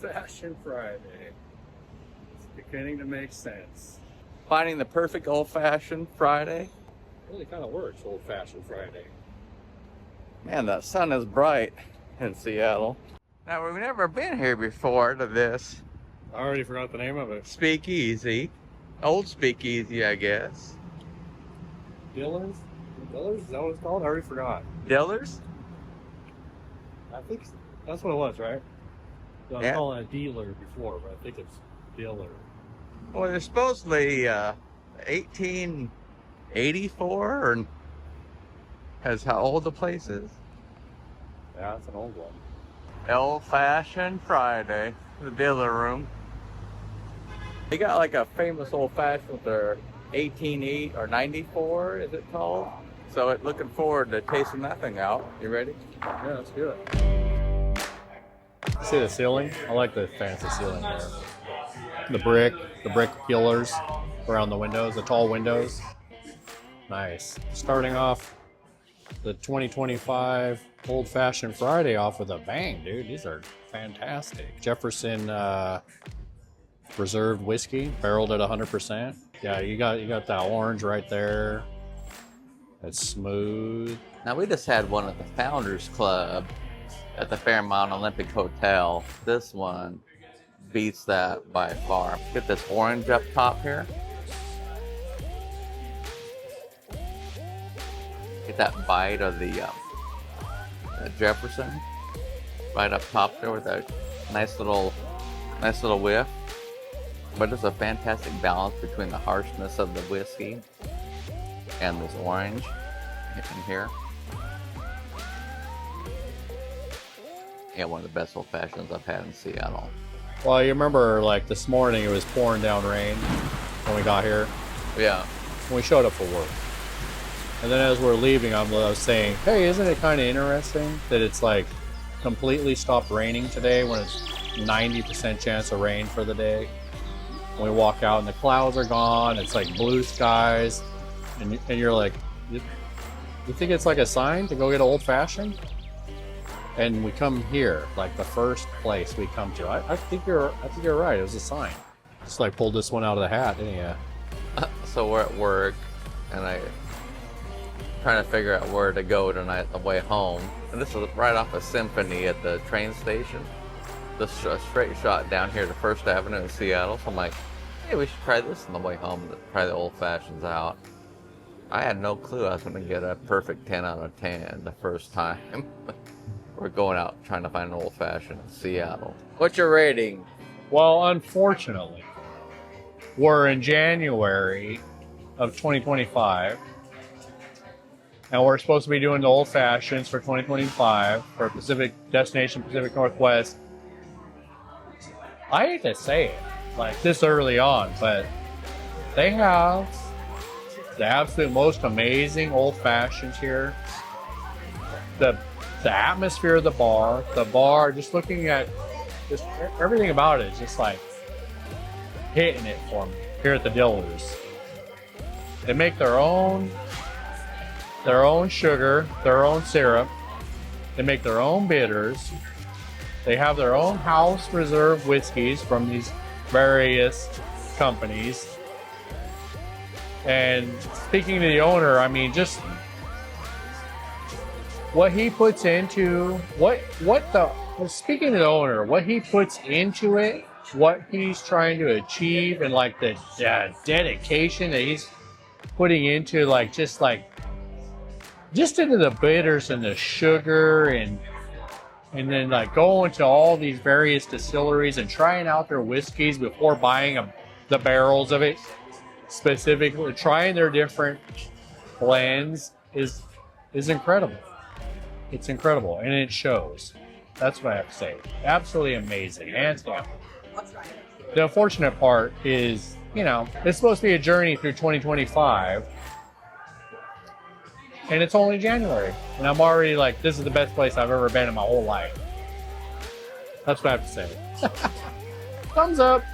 Old-fashioned Friday. It's beginning to make sense. Finding the perfect old-fashioned Friday. Really kind of works, old-fashioned Friday. Man, the sun is bright in Seattle. Now, we've never been here before to this I already forgot the name of it. speakeasy. Old speakeasy, I guess. Diller's? Diller's? Is that what it's called? I already forgot. Diller's? I think that's what it was, right? So I was Yeah. calling it a dealer before, but I think it's Diller. Well, they're supposedly 1884, or that's how old the place is. Yeah, it's an old one. Old-fashioned Friday, the Diller Room. They got like a famous old-fashioned with their 1880 or 94, is it called? So looking forward to tasting that thing out. You ready? Yeah, let's do it. See the ceiling? I like the fancy ceiling there. The brick pillars around the windows, the tall windows. Nice. Starting off the 2025 Old-Fashioned Friday off with a bang, dude. These are fantastic. Jefferson reserved whiskey, barreled at 100%. Yeah, you got that orange right there. It's smooth. Now, we just had one at the Founders Club at the Fairmont Olympic Hotel. This one beats that by far. Get this orange up top here. Get that bite of the Jefferson right up top there with that nice little whiff. But it's a fantastic balance between the harshness of the whiskey and this orange in here. Yeah, one of the best old fashions I've had in Seattle. Well, you remember like this morning it was pouring down rain when we got here. Yeah. When we showed up for work. And then as we're leaving, I was saying, hey, isn't it kind of interesting that it's like completely stopped raining today when it's 90% chance of rain for the day? When we walk out and the clouds are gone, it's like blue skies, and you're like, you think it's like a sign to go get an old fashioned? And we come here, like the first place we come to. I think you're right. It was a sign. Just like pulled this one out of the hat, didn't you? So we're at work, and I trying to figure out where to go tonight on the way home. And this is right off of Symphony at the train station. This a straight shot down here to First Avenue in Seattle. So I'm like, hey, we should try this on the way home. Try the old fashions out. I had no clue I was going to get a perfect 10 out of 10 the first time. We're going out trying to find an old fashioned in Seattle. What's your rating? Well, unfortunately, we're in January of 2025, and we're supposed to be doing the old fashions for 2025 for Pacific Northwest. I hate to say it like this early on, but they have the absolute most amazing old fashions here. The atmosphere of the bar, just looking at just everything about it is just like hitting it for me here at the Dillers. They make their own sugar, their own syrup. They make their own bitters. They have their own house reserve whiskeys from these various companies. And speaking to the owner, I mean, just what he puts into speaking to the owner, what he puts into it, what he's trying to achieve, and like the dedication that he's putting into just into the bitters and the sugar and then like going to all these various distilleries and trying out their whiskeys before buying the barrels of it, specifically trying their different blends is incredible. It's incredible, and it shows. That's what I have to say. Absolutely amazing, hands down. The unfortunate part is, it's supposed to be a journey through 2025, and it's only January, and I'm already like, this is the best place I've ever been in my whole life. That's what I have to say. Thumbs up.